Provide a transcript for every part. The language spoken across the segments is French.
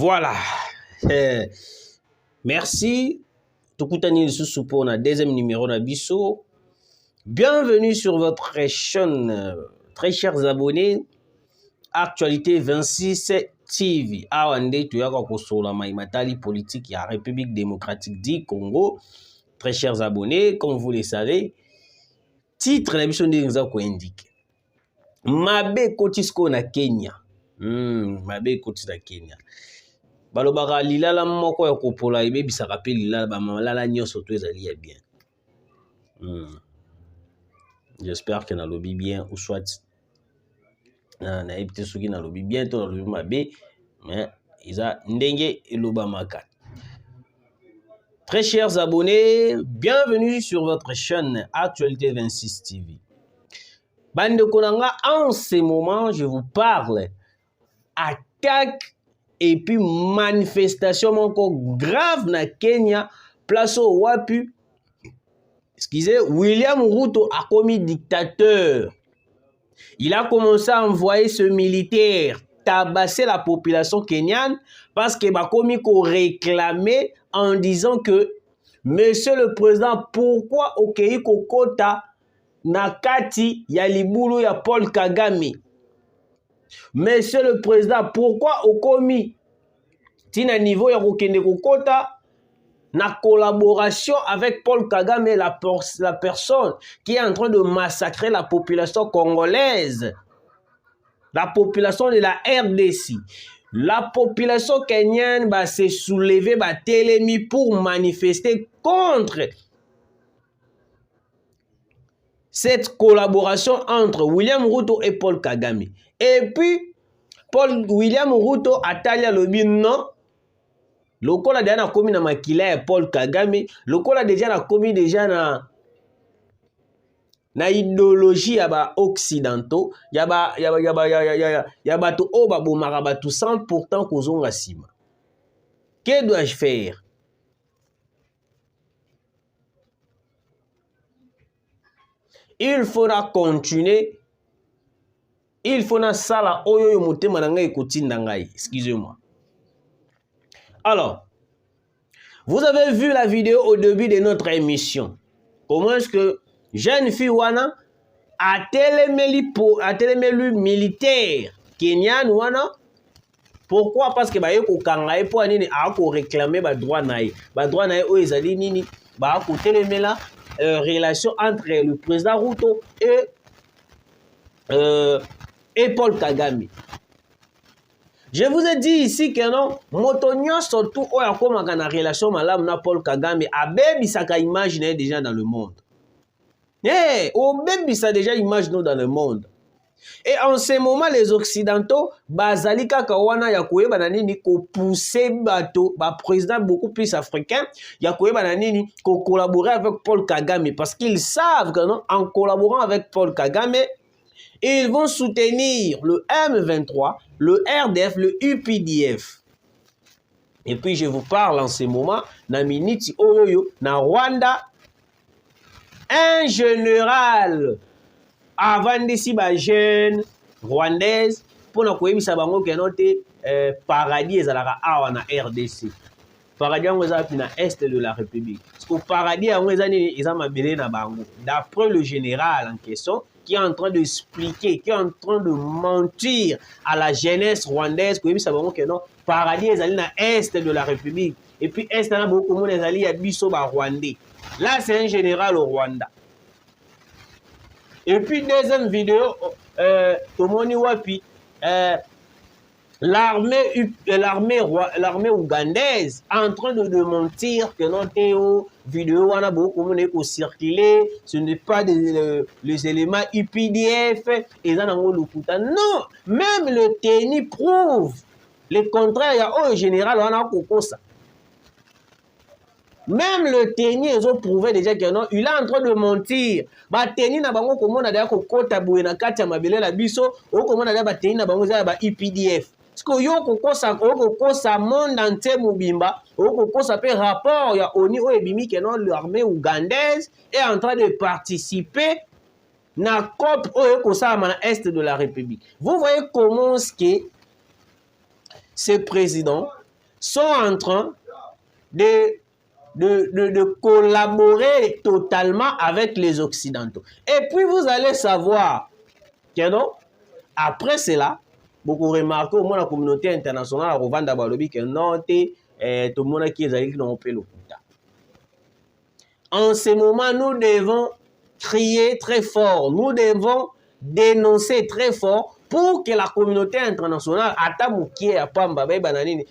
Voilà. Merci. Tukutani lisusu pour le deuxième numéro d'Abisso. Bienvenue sur votre chaîne, très chers abonnés. Actualité 26 TV. Awande tuyaka kosola maimatali politique ya République démocratique du Congo. Très chers abonnés, comme vous le savez, titre d'Abisso ndinza ko indique. Mabe kotisko na Kenya. Mabe kotisko na Kenya. Balobaka lilala moko ya kopola ebebisaka pe lilala bamalala nyonso to ezali ya bien. J'espère que nalobi bien ou soit na ebite soki nalobi bien to nalobi mabe, mais isa ndenge eloba maka. Très chers abonnés, bienvenue sur votre chaîne Actualité 26 TV. Bande konanga, en ce moment, je vous parle attaque et puis manifestation encore grave na Kenya, place au wapi. Excusez, William Ruto a commis dictateur. Il a commencé à envoyer ce militaire tabasser la population kenyane parce qu'il a commis qu'on réclamait en disant que Monsieur le Président, pourquoi okei kokota nakati ya libulu ya Paul Kagame? Monsieur le Président, pourquoi okomi tina niveau ya kokende kokota na collaboration avec Paul Kagame, la personne qui est en train de massacrer la population congolaise, la population de la RDC. La population kenyane va se soulever, va télémi pour manifester contre cette collaboration entre William Ruto et Paul Kagame. Et puis, William Ruto a taillé le bin non. Lokola déjà na komi na makila ya Paul Kagame, lokola déjà na komi déjà na idéologie ya ba occidentaux, ya ba to o ba bomaka ba tout sans pourtant kozonga sima. Que dois-je faire? Il faudra continuer. Il faudra sala oyo yo motema na ngai ekotinda ngai. Excusez-moi. Alors, vous avez vu la vidéo au début de notre émission. Comment est-ce que jeune fille wana a télémélu militaire kenyan wana? Pourquoi? Parce que baye ko kangaye po nini a ko réclamer ba droit nae. Ba droit nae o ezali nini? Ba ko télémela relation entre le président Ruto et Paul Kagame. Je vous ai dit ici que non, Motonio surtout au yakoma kana relation malam na Paul Kagame a bebisaka image déjà dans le monde. O bebisa déjà image dans le monde. Et en ce moment les occidentaux bazalika kawana ya koyeba na nini ko pousser bato ba président beaucoup plus africain ya koyeba na nini ko collaborer avec Paul Kagame parce qu'ils savent que non, en collaborant avec Paul Kagame ils vont soutenir le M23, le RDF, le UPDF. Et puis je vous parle en ce moment, na miniti oyoyo, na Rwanda, un général avant d'ici ba jeune rwandaise pour na koyebisa bango ke note paradis ezalaka awa na RDC. Paradis yango eza na est de la République. Parce que paradis yango eza nini eza mabele na bango. D'après le général en question, qui est en train d'expliquer, qui est en train de mentir à la jeunesse rwandaise, que non, paradis est na est de la République. Et puis est na beaucoup de monde est à biso ba rwandais. Là c'est un général au Rwanda. Et puis deuxième vidéo, Tomoni Wapi, l'armée ougandaise en train de mentir que notre vidéo on a beaucoup de monde circuler, ce n'est pas les éléments UPDF et ça non, même le TENI prouve le contraire. Il y a un général on a ça. Même le TENI ils ont prouvé déjà que non, il est en train de mentir. Ba TENI na bango komona d'ailleurs ko kota boye na kati ya mabele la biso, o komona d'ailleurs ba TENI na bango za ba UPDF. Parce que yo kokosa monde entier mobimba, yo kokosa pe rapport ya ONU o ebimi que non l'armée ougandaise est en train de participer na COP o ekosama na est de la République. Vous voyez comment ce que ce président sont en train de collaborer totalement avec les Occidentaux. Et puis vous allez savoir que non, après cela, beaucoup remarqué au moins la communauté internationale à revendre balobi que non, tout le monde qui est dans le pays. En ce moment, nous devons crier très fort, nous devons dénoncer très fort pour que la communauté internationale atamukie apamba bananini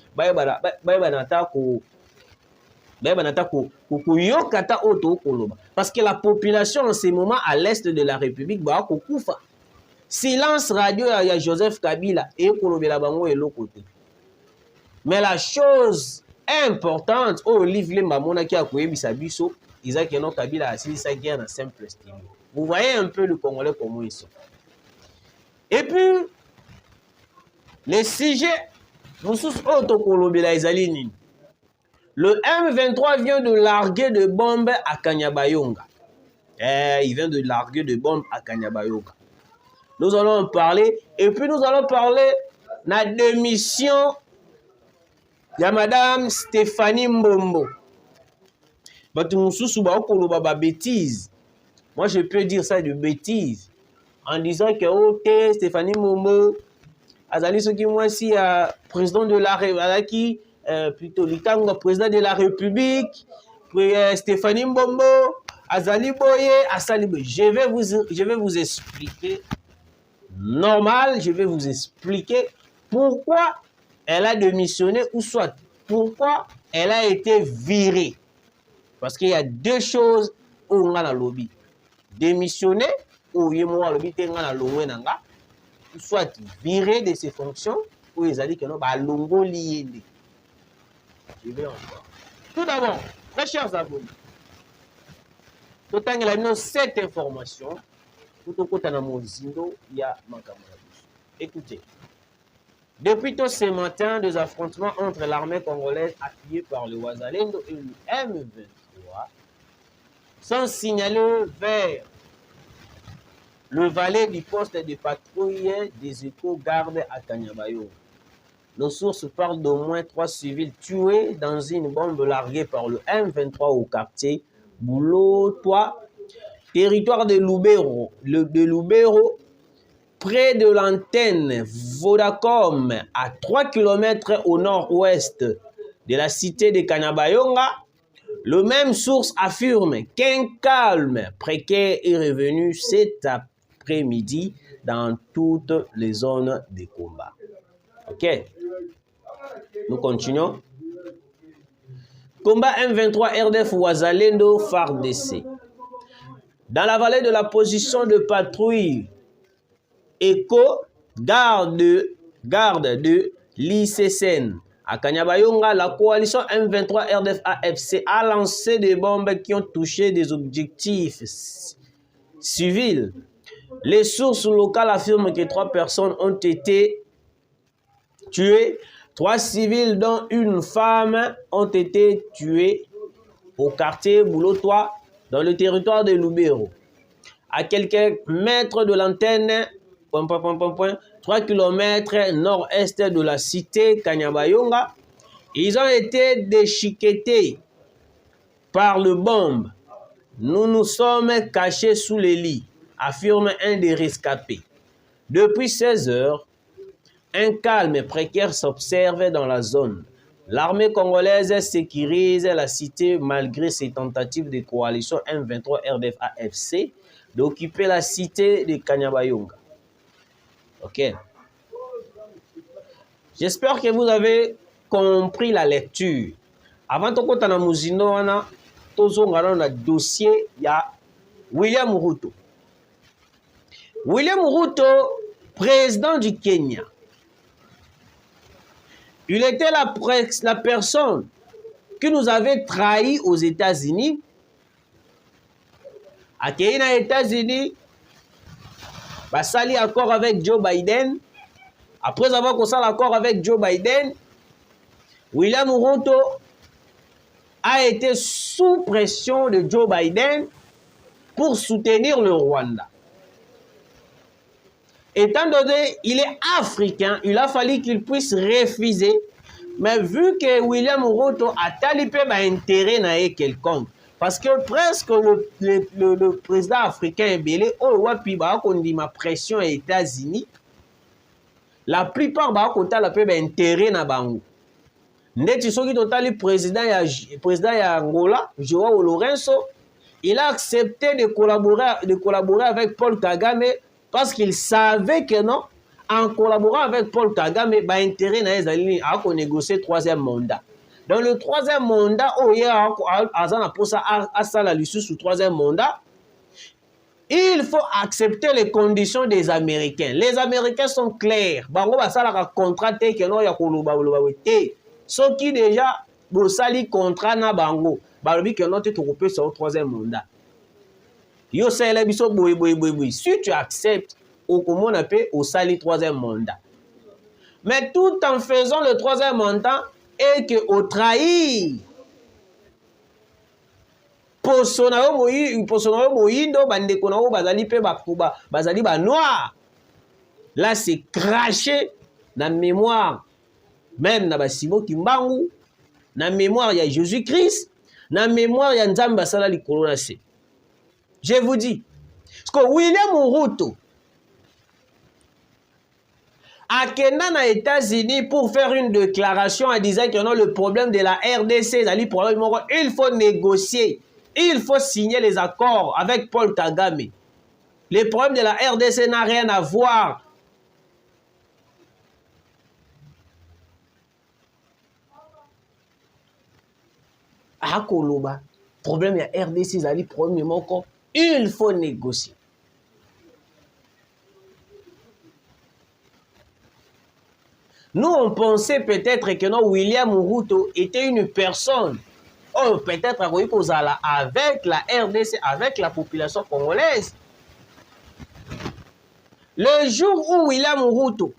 parce que la population en ce moment à l'est de la République ba kokufa. Silence radio ya Joseph Kabila et kolobela bango eloko. Mais la chose importante au livre lemba mona ki akoyebisa biso Isaac Eno Kabila a sa guerre dans simple style. Vous voyez un peu le Congolais comment ils sont. Et puis, les sujets, le M23 vient de larguer de bombes à Kanyabayonga. Il vient de larguer de bombes à Kanyabayonga. Nous allons en parler. Et puis, nous allons parler de la démission de Madame Stéphanie Mbombo. Bêtise. Moi, je peux dire ça de bêtise. En disant que Stéphanie Mbombo, Azali Soki Mwasi, président de la République, plutôt Likango, président de la République, Stéphanie Mbombo, Azali Boye, Asali Boye. Je vais vous expliquer. Normal, je vais vous expliquer pourquoi elle a démissionné ou soit pourquoi elle a été virée. Parce qu'il y a deux choses où on a le lobby. Démissionner ou soit virer de ses fonctions ou ils ont dit que non, longo lié. Je vais encore. Tout d'abord, très chers abonnés, tout en cette information, tout au côté de mon zindo, il y a ma caméra. Écoutez. Depuis tôt ce matin, des affrontements entre l'armée congolaise appuyée par le Wazalendo et le M23 sont signalés vers le valet du poste de patrouille des éco-gardes à Kanyabayonga. Nos sources parlent d'au moins 3 civils tués dans une bombe larguée par le M23 au quartier Boulotois, territoire de Lubero, près de l'antenne Vodacom, à 3 km au nord-ouest de la cité de Kanyabayonga. Le même source affirme qu'un calme précaire est revenu cet après-midi dans toutes les zones de combat. Ok, nous continuons. Combat M23 RDF Wazalendo FARDC. Dans la vallée de la position de patrouille garde de l'ICCN à Kanyabayonga, la coalition M23 RDF AFC a lancé des bombes qui ont touché des objectifs civils. Les sources locales affirment que 3 personnes ont été tuées, 3 civils dont une femme ont été tués au quartier Boulotois dans le territoire de Lubero. À quelques mètres de l'antenne, 3 km nord-est de la cité Kanyabayonga, ils ont été déchiquetés par le bombe. Nous nous sommes cachés sous les lits, affirme un des rescapés. Depuis 16 heures, un calme précaire s'observe dans la zone. L'armée congolaise sécurise la cité malgré ses tentatives de coalition M23 RDF AFC d'occuper la cité de Kanyabayonga. Ok. J'espère que vous avez compris la lecture. Avant de continuer à Muzino, on a un dossier, il y a William Ruto. William Ruto, président du Kenya. Il était la personne qui nous avait trahis aux États-Unis. À Kenya, États-Unis, Basali accord avec Joe Biden. Après avoir commencé l'accord avec Joe Biden, William Ruto a été sous pression de Joe Biden pour soutenir le Rwanda. Étant donné qu'il est africain, il a fallu qu'il puisse refuser Mais vu que William Ruto a talipé intérêt na quelconque, parce que presque le président africain est belé, on dit ma pression aux États-Unis, la plupart ont intérêt na bango. Ndeti soki totali président ya Angola, Joao Lourenço, il a accepté de collaborer avec Paul Kagame parce qu'il savait que non, en collaborant avec Paul Kagame, intérêt na ezali a négocier le troisième mandat. Dans le troisième mandat, sous troisième mandat, il faut accepter les conditions des Américains. Les Américains sont clairs. Bango basala contrat te que non ya koloba te. Ce qui déjà bosali contrat na bango. Balobi que non te tokopé sur troisième mandat. Yo sele biso boy. Si tu acceptes au komona pe au sali troisième mandat. Mais tout en faisant le troisième mandat et que au trahir posonayo moyindo bandeko na bazali pe bakuba bazali ba noir. Là c'est craché dans mémoire même na basimo kimbangu, na mémoire ya Jésus-Christ, na mémoire ya Nzambe sala likolo na se. Je vous dis, parce que William Ruto a kenda na États-Unis pour faire une déclaration en disant que non, le problème de la RDC, il faut négocier, il faut signer les accords avec Paul Kagame. Le problème de la RDC n'a rien à voir. A Koloba, problème de la RDC, il faut négocier. Nous, on pensait peut-être que non, William Ruto était une personne, peut-être avec la RDC, avec la population congolaise. Le jour où William Ruto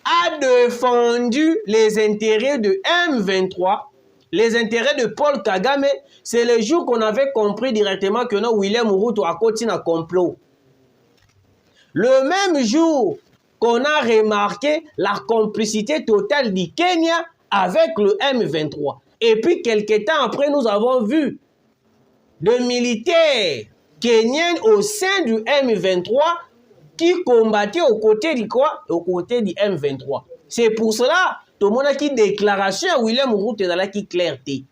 a défendu les intérêts de M23, les intérêts de Paul Kagame, c'est le jour qu'on avait compris directement que non, William Ruto a continué à complot. Le même jour qu'on a remarqué la complicité totale du Kenya avec le M23. Et puis, quelques temps après, nous avons vu des militaires kenyans au sein du M23 qui combattaient aux côtés du quoi? Aux côtés du M23. C'est pour cela, tout le monde a qui déclaration à William Ruto dans la qui clarté.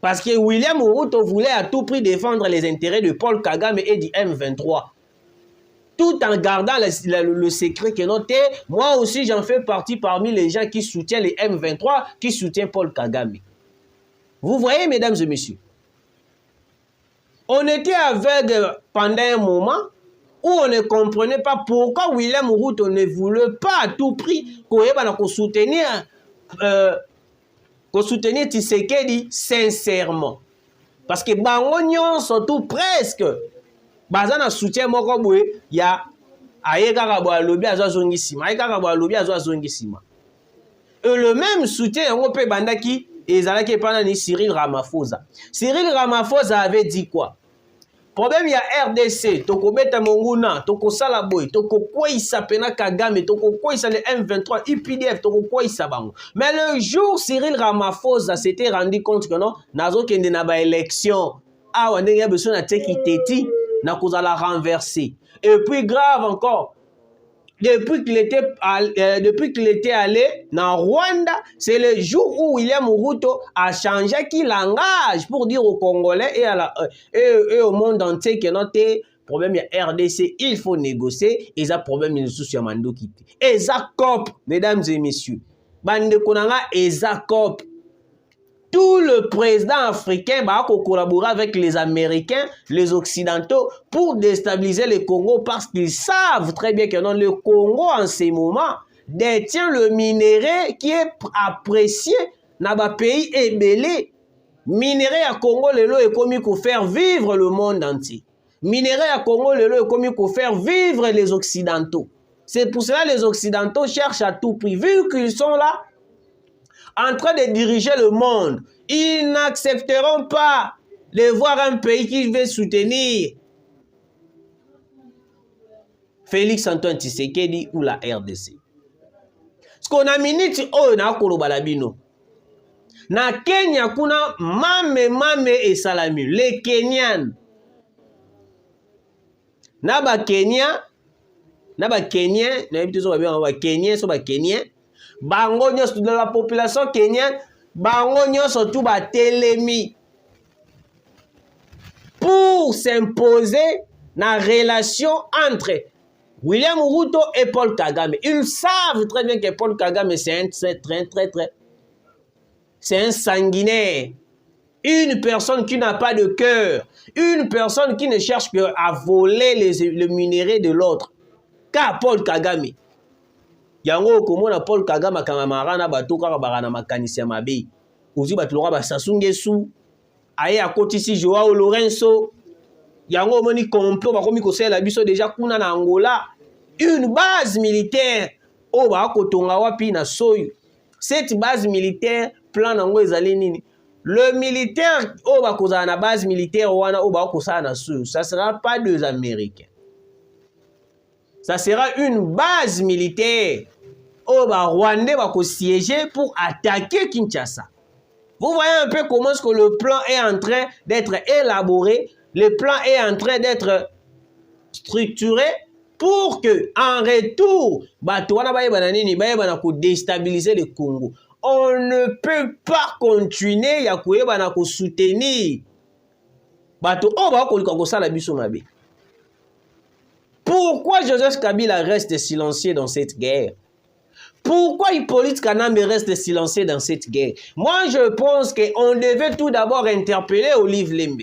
Parce que William Ruto voulait à tout prix défendre les intérêts de Paul Kagame et du M23. Tout en gardant le secret que noté, moi aussi j'en fais partie parmi les gens qui soutiennent les M23, qui soutiennent Paul Kagame. Vous voyez, mesdames et messieurs, on était aveugle pendant un moment où on ne comprenait pas pourquoi William Ruto ne voulait pas à tout prix qu'on soutenir Tshisekedi sincèrement. Parce que Bangonyon sont tout presque. Bazana soutien moko boye ya ayeka ba lobi azazongisima ayeka ba lobi azazongisima. Et le même soutien on peut bandaki ezalaki pendant ni Cyril Ramaphosa. Cyril Ramaphosa avait dit quoi? Problème ya RDC toko beta monguna toko sala boy toko kwisa pena Kagame toko kwisa le M23 IPDF toko kwisa bango. Mais le jour Cyril Ramaphosa s'était rendu compte que non nazo kende na ba élection awa ndenge besoin na teki teti na cause la renverser. Et puis grave encore, depuis qu'il était allé dans Rwanda, c'est le jour où William Ruto a changé qui langage pour dire aux Congolais et au monde entier que notre problème est RDC, il faut négocier et ça problème est sous Mando Kité. Et ça cop, mesdames et messieurs, bande konanga et ça cop. Tout le président africain va collaborer avec les Américains, les Occidentaux, pour déstabiliser le Congo parce qu'ils savent très bien que non, le Congo en ces moments détient le minerai qui est apprécié dans le pays ébélé. Minerai à Congo, lelo est commis pour faire vivre le monde entier. Minerai à Congo, lelo est commis pour faire vivre les Occidentaux. C'est pour cela que les Occidentaux cherchent à tout prix, vu qu'ils sont là, en train de diriger le monde, ils n'accepteront pas de voir un pays qui veut soutenir Félix Antoine Tshisekedi ou la RDC. Parce Sko na minute oyo na koloba la bino. Na Kenya kuna mame et salami. Les Kenyans. Na ba Kenyens, na yebi so ba Kenyens, so ba Kenyens. Bango nyonso de la population kenyenne, bango nyonso tout ba telemi pour s'imposer na relation entre William Ruto et Paul Kagame. Ils savent très bien que Paul Kagame c'est un sanguinaire. Une personne qui n'a pas de cœur. Une personne qui ne cherche qu'à voler le minerai de l'autre. Car Paul Kagame. Yango komona Paul Kagame akamamara na bato kaka barana makanisi ya mabe. Ozi bato loka basasungesu. Aye akotisi Joao Lorenzo. Yango moni complot bakomi kosala biso déjà kuna na Angola. Une base militaire. O ba kotonga wapi na Soyo. Cette base militaire plan nango ezali nini? Le militaire o ba kozala na base militaire wana o ba kosala na Soyo. Ça sera pas deux Américains. Ça sera une base militaire. Oh, bah, Rwandais va siéger pour attaquer Kinshasa. Vous voyez un peu comment est-ce que le plan est en train d'être élaboré. Le plan est en train d'être structuré pour que, en retour, bah, déstabiliser le Congo. On ne peut pas continuer à soutenir. Pourquoi Joseph Kabila reste silencieux dans cette guerre? Pourquoi Hippolyte Kanambe reste silencieux dans cette guerre? Moi, je pense qu'on devait tout d'abord interpeller Olive Lembe.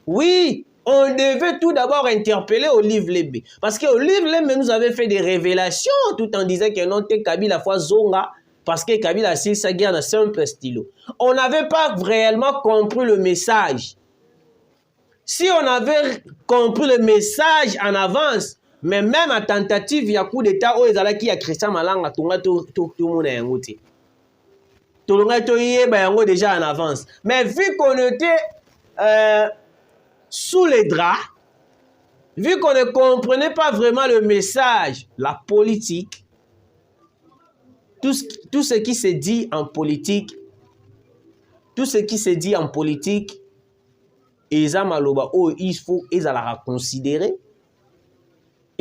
Oui, on devait tout d'abord interpeller Olive Lembe. Parce que Olive Lembe nous avait fait des révélations tout en disant que non, Kabila fois Zonga, parce que Kabila a signé sa guerre dans simple stylo. On n'avait pas réellement compris le message. Si on avait compris le message en avance, mais même à tentative, il y a coup d'État, où il y a Christian Malanga, tout le monde est en outil. Tout le monde est déjà en avance. Mais vu qu'on était sous les draps, vu qu'on ne comprenait pas vraiment le message, la politique, tout ce qui se dit en politique, il faut la considérer.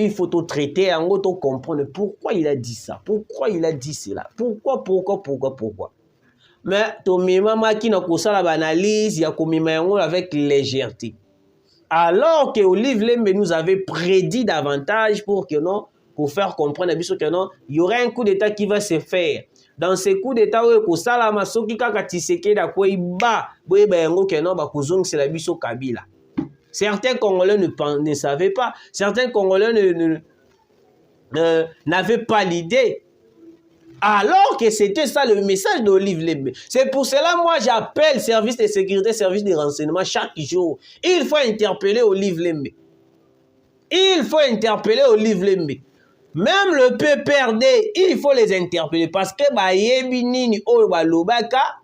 Il faut tout traiter, en gros, comprendre pourquoi il a dit ça, pourquoi il a dit cela, pourquoi. Mais Tommy Mama qui n'a pas la analyse, il y a commis avec légèreté. Alors que Olive Lembe nous avait prédit davantage pour que non, pour faire comprendre que non, il y aurait un coup d'État qui va se faire. Dans ce coup d'État, certains Congolais ne savaient pas. Certains Congolais n'avaient pas l'idée. Alors que c'était ça le message d'Olive Lembe. C'est pour cela moi j'appelle service de sécurité, service de renseignement chaque jour. Il faut interpeller Olive Lembe. Il faut interpeller Olive Lembe. Même le PPRD, il faut les interpeller parce que bayebi nini oyo balobaka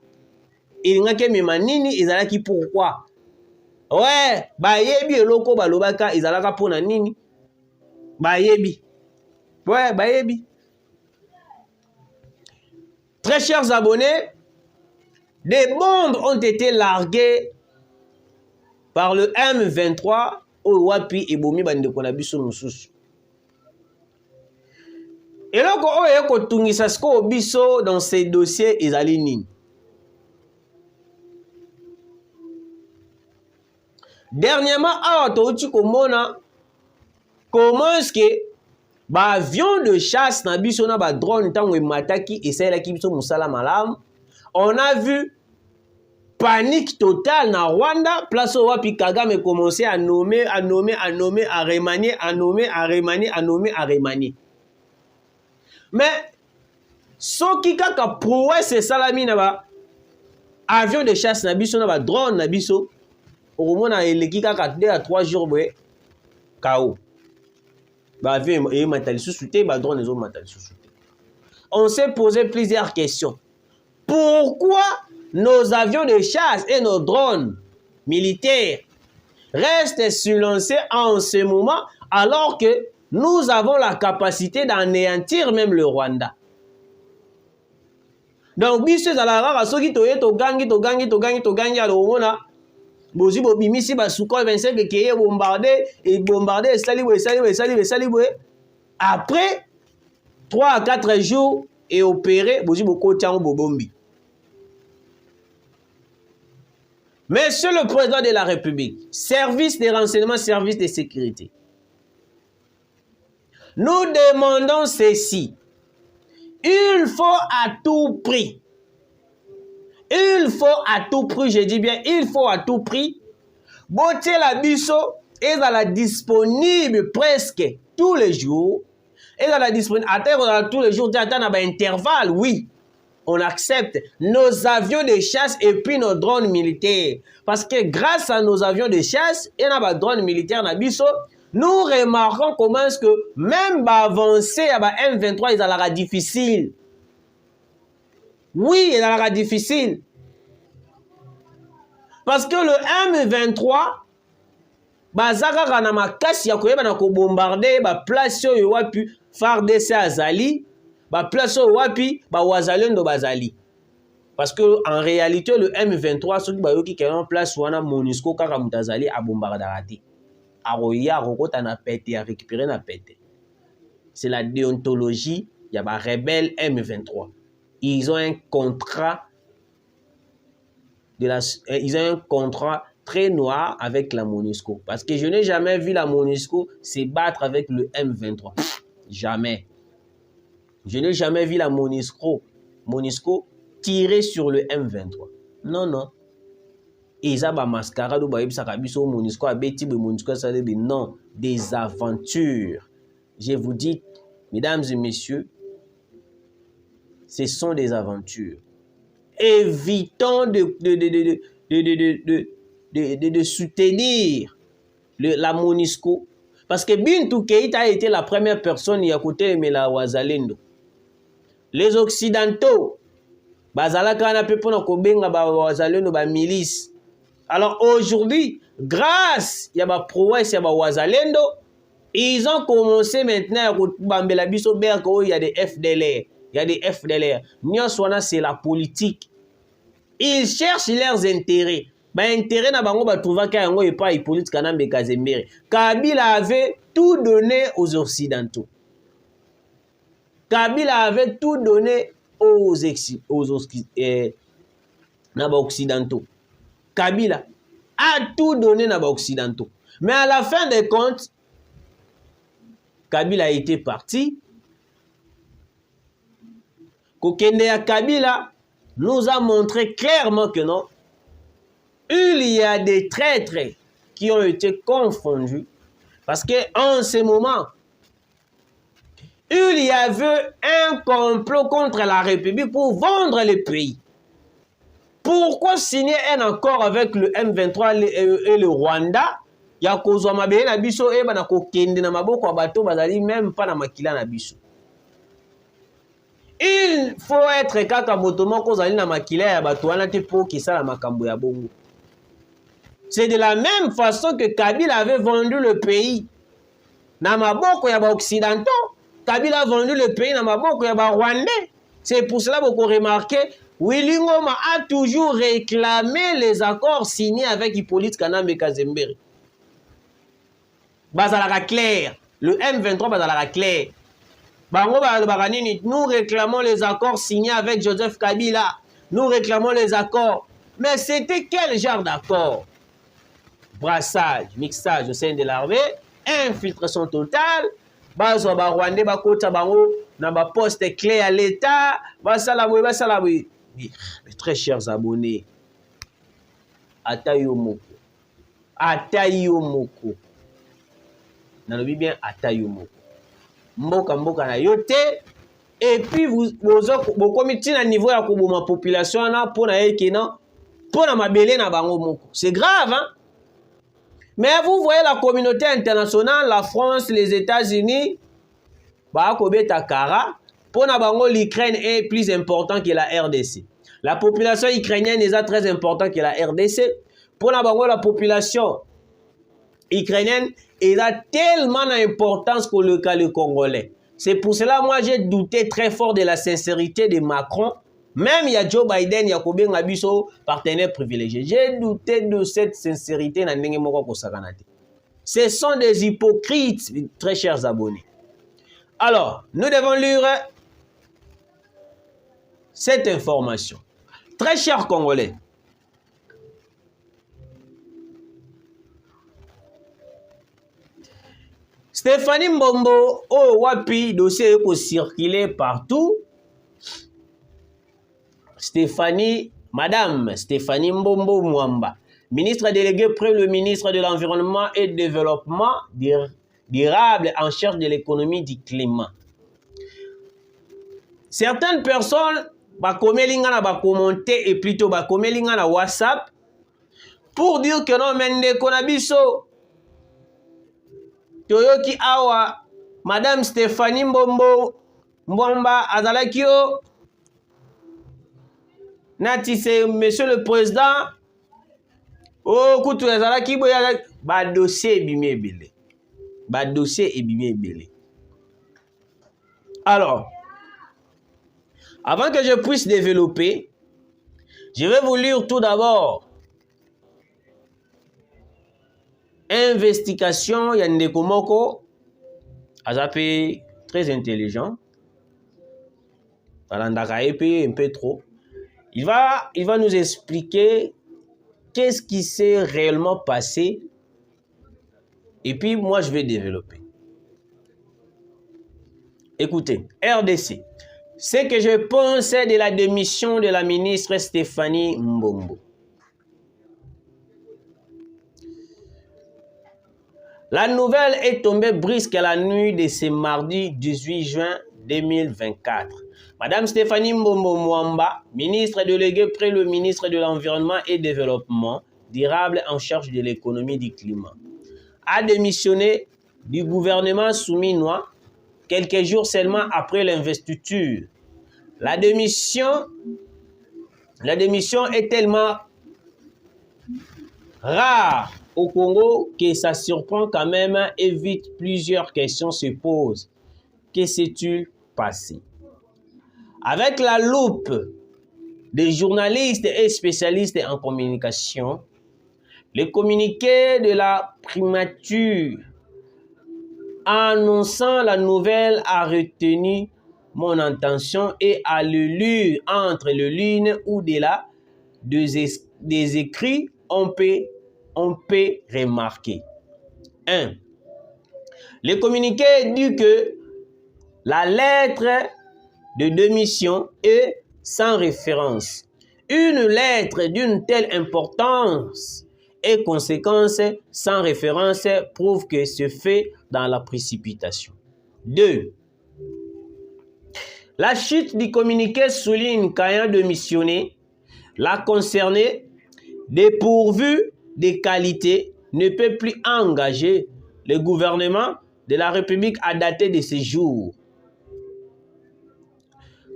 ilingake mema nini ezalaki pourquoi. Ouais, bayebi eloko balobaka ezalaka pona nini? Bayebi. Ouais, bayebi. Très chers abonnés, des bombes ont été larguées par le M23 au Wapi et Bomi Bandekonabiso Mususu. Et là, on a tungisa sko biso dans ces dossiers ezali nini. Dernièrement, comment est-ce que avion de chasse na biso na ba drone tango mataki et ki biso musala malam. On a vu panique totale na Rwanda, place où Wapi Kagame commençait à nommer, à remanier, à remanier. Mais ce qui kaka prouvé c'est salami na ba avion de chasse na biso na ba drone na biso au moment na eleki kaka 2 à 3 jours boye KO. On s'est posé plusieurs questions. Pourquoi nos avions de chasse et nos drones militaires restent silencieux en ce moment alors que nous avons la capacité d'anéantir même le Rwanda? Donc, biso ezalaka soki toye togangi alomona bozi bobimisi basuka 25 keye bombarde esali boye. Après 3 à 4 jours et opéré bozi bokoti yango bobombi. Monsieur le Président de la République, service de renseignement, service de sécurité, nous demandons ceci. Il faut à tout prix, je dis bien, il faut à tout prix, botter la biso est disponible presque tous les jours, et dans la disponible, à tous les jours, d'attendre un intervalle, oui, on accepte nos avions de chasse et puis nos drones militaires. Parce que grâce à nos avions de chasse et nos drones militaires, nous remarquons comment est-ce que même avancer à M23, il sera difficile. Oui, il sera difficile. Parce que le M23, bazaka na makasi ya koyeba na ko bombarder ba place yo wapi FARDC azali, ba place yo wapi ba wazalendo bazali. Parce que en réalité le M23 soki ba yoki en place wana MONUSCO kaka mutazali a bombardera. Aroya rokota na pete a récupérer na pete. C'est la déontologie ya ba rebelle M23. Ils ont un contrat très noir avec la MONUSCO. Parce que je n'ai jamais vu la MONUSCO se battre avec le M23. Jamais. Je n'ai jamais vu la MONUSCO tirer sur le M23. Non, non. Et ça, bah, mascarade ou bah, MONUSCO a bêti, MONUSCO a non, des aventures. Je vous dis, mesdames et messieurs, ce sont des aventures. Évitons de soutenir la MONUSCO. Parce que Bintou Keïta a été la première personne qui a côté de la Wazalendo. Les Occidentaux, bazalaka na pe pona kobenga ba Wazalendo ba milice. Alors aujourd'hui, grâce à la prouesse ya ba Wazalendo, ils ont commencé maintenant à bambela biso berko, il y a des FDLR. Il y a des FDLR. Nyoswana, c'est la politique. Ils cherchent leurs intérêts. Ben intérêt na bango ba trouva ka yango epa Hippolyte Kanambe Kazemere. Kabila avait tout donné aux Occidentaux. Kabila avait tout donné aux Occidentaux. Kabila a tout donné aux Occidentaux. Mais à la fin des comptes, Kabila a été parti. Kokende ya Kabila nous a montré clairement que non, il y a des traîtres qui ont été confondus parce qu'en ce moment, il y avait un complot contre la République pour vendre le pays. Pourquoi signer un accord avec le M23 et le Rwanda? Ya kozwa mabele na biso e bana kokende na maboko ya bato bazali même pas na makila na biso. Il faut être kaka motomo kozali na makila ya bato wana te po kisala makambo ya bongo. C'est de la même façon que Kabila avait vendu le pays na maboko ya ba occidentaux. Kabila a vendu le pays na maboko ya ba rwandais. C'est pour cela que vous remarquez, Willy Ngoma a toujours réclamé les accords signés avec Hippolyte Kanambe Kazemere. Bazalaka clair, le M23 bazalaka clair. Nous réclamons les accords signés avec Joseph Kabila. Nous réclamons les accords. Mais c'était quel genre d'accord? Brassage, mixage au sein de l'armée, infiltration totale. Bazo ba Rwandais ba kota bango na ba poste clé à l'État. Basalaboui. Mes très chers abonnés, Atayo Moko. Nalobi bien Atayo Moko. Mboka na yote. Et puis vous commettez à niveau ya koboma population na pona ekena pona mabele na bango moko. C'est grave, hein? Mais vous voyez la communauté internationale, la France, les États-Unis, bah kobeta kara pona bango l'Ukraine est plus important que la RDC. La population ukrainienne est très importante que la RDC. Pona bango la population ukrainienne est tellement d'importance que le cas le Congolais. C'est pour cela moi j'ai douté très fort de la sincérité de Macron Même il y a Joe Biden, il y a Kobe Ngabiso, partenaire privilégié. J'ai douté de cette sincérité. Ce sont des hypocrites, très chers abonnés. Alors, nous devons lire cette information. Très chers Congolais, Stéphanie Mbombo, oh wapi, dossier est circulé partout. Madame Stéphanie Mbombo Mwamba, ministre déléguée près le ministre de l'Environnement et du Développement durable en charge de l'économie du climat. Certaines personnes va commenter et plutôt va na WhatsApp pour dire que non, mende konabiso toyoki awa Madame Stéphanie Mbombo Mwamba azalakio nati c'est monsieur le président oh kutu azalaki boya ba dossier ebimi ebele. Ba dossier ebimi ebele. Alors, avant que je puisse développer, je vais vous lire tout d'abord investigation Yandeko Moko Azapé très intelligent. Alandaka un peu trop. Il va nous expliquer qu'est-ce qui s'est réellement passé. Et puis moi je vais développer. Écoutez, RDC. Ce que je pense de la démission de la ministre Stéphanie Mbombo. La nouvelle est tombée brusque la nuit de ce mardi 18 juin 2024. Madame Stéphanie Mbombo Mwamba, ministre déléguée près le ministre de l'Environnement et du Développement durable en charge de l'économie du climat, a démissionné du gouvernement souminois quelques jours seulement après l'investiture. La démission est tellement rare au Congo que ça surprend quand même et vite plusieurs questions se posent. Que s'est-il passé? Avec la loupe des journalistes et spécialistes en communication, le communiqué de la primature annonçant la nouvelle a retenu mon attention et à le lire entre les lignes ou au-delà des écrits, on peut remarquer. 1. Le communiqué dit que la lettre de démission est sans référence. Une lettre d'une telle importance et conséquence sans référence prouve que c'est fait dans la précipitation. 2. La chute du communiqué souligne qu'ayant démissionné, la concernée, dépourvue de qualité, ne peut plus engager le gouvernement de la République à dater de ce jour.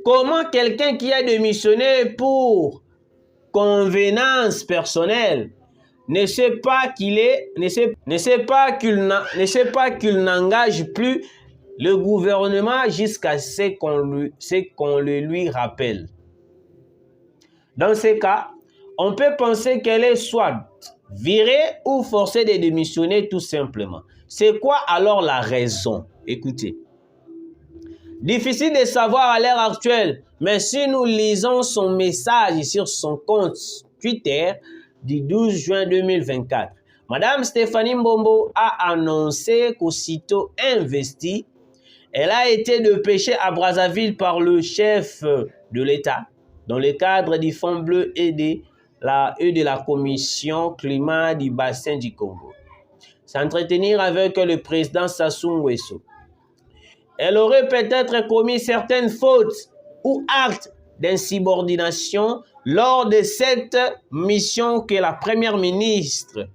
Comment quelqu'un qui a démissionné pour convenance personnelle ne sait pas qu'il n'engage plus le gouvernement jusqu'à ce qu'on le lui rappelle. Dans ce cas, on peut penser qu'elle est soit virée ou forcée de démissionner tout simplement. C'est quoi alors la raison? Écoutez. Difficile de savoir à l'heure actuelle, mais si nous lisons son message sur son compte Twitter du 12 juin 2024, Madame Stéphanie Mbombo a annoncé qu'aussitôt investie, elle a été dépêchée à Brazzaville par le chef de l'État dans le cadre du Fonds bleu et de la Commission climat du bassin du Congo. S'entretenir avec le président Sassou Nguesso. Elle aurait peut-être commis certaines fautes ou actes d'insubordination lors de cette mission que la première ministre,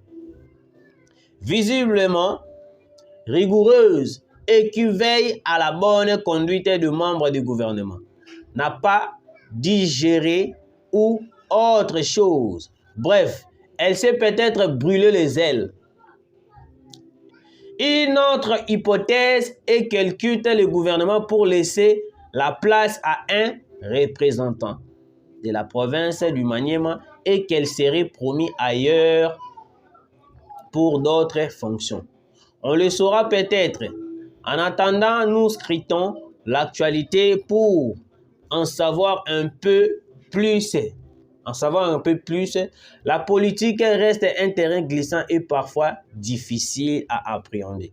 visiblement rigoureuse et qui veille à la bonne conduite des membres du gouvernement, n'a pas digéré ou autre chose. Bref, elle s'est peut-être brûlé les ailes. Une autre hypothèse est qu'elle quitte le gouvernement pour laisser la place à un représentant. de la province du Maniema et qu'elle serait promise ailleurs pour d'autres fonctions. On le saura peut-être. En attendant, nous scrutons l'actualité pour en savoir un peu plus. La politique reste un terrain glissant et parfois difficile à appréhender.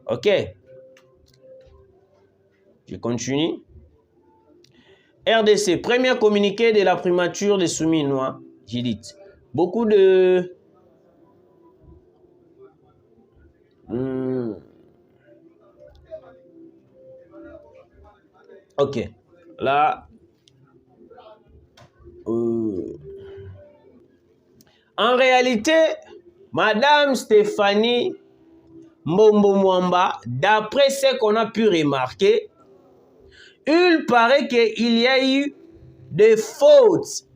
Ok. Je continue. RDC, premier communiqué de la primature des Souminois, j'ai dit. Beaucoup de... Ok. Là... En réalité, Madame Stéphanie Mbombo Mwamba, d'après ce qu'on a pu remarquer, il paraît qu'il y a eu des fautes.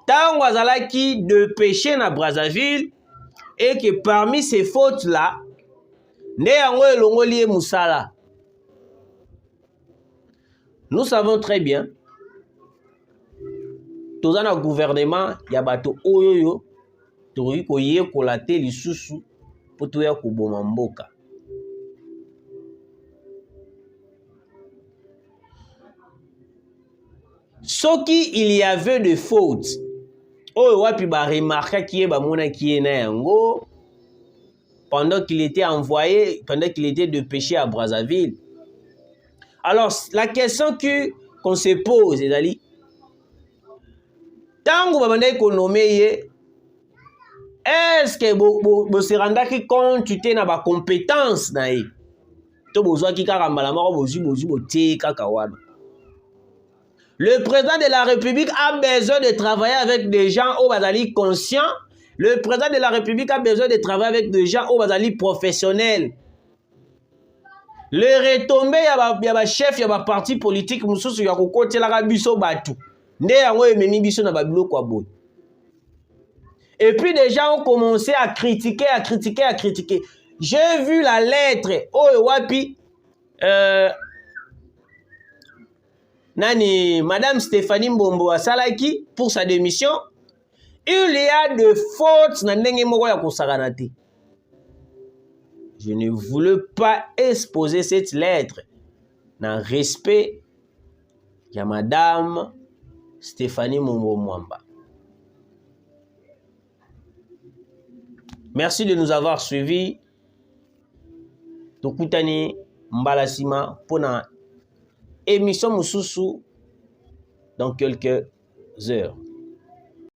Tant Wazalaki de péché na Brazzaville, et que parmi ces fautes-là, nous savons très bien, tous dans le gouvernement, il y a bateau oyoyo, toyi koye kolate lisusu, pour tout ya kuboma mboka. Ce qu'il y avait de fautes, oh wapi ba remarqué qui est ba mona qui est na yango pendant qu'il était envoyé, pendant qu'il était de péché à Brazzaville. Alors la question qu'on se pose, c'est-à-dire, tant que ba ko nommé, est-ce que vous se rendez compte tu t'es na ba compétence na ye? To bozwa ki kaka mbala mako bozu bote kaka wana. Le président de la République a besoin de travailler avec des gens au bazali conscients. Le président de la République a besoin de travailler avec des gens au bazali professionnels. Le retombé y a chef, y a parti politique, mususu ya kokote la biso batu. Nde yango ememi biso na babilo kwa boy. Et puis des gens ont commencé à critiquer. J'ai vu la lettre oh wapi Nani, Madame Stéphanie Mbombo Asalaki pour sa démission, il y a de fautes na ndenge moko ya kosakanate. Je ne voulais pas exposer cette lettre dans respect de Madame Stéphanie Mbombo Mwamba. Merci de nous avoir suivis. Tokutani Mbalasima pour na émission Moussousou dans quelques heures.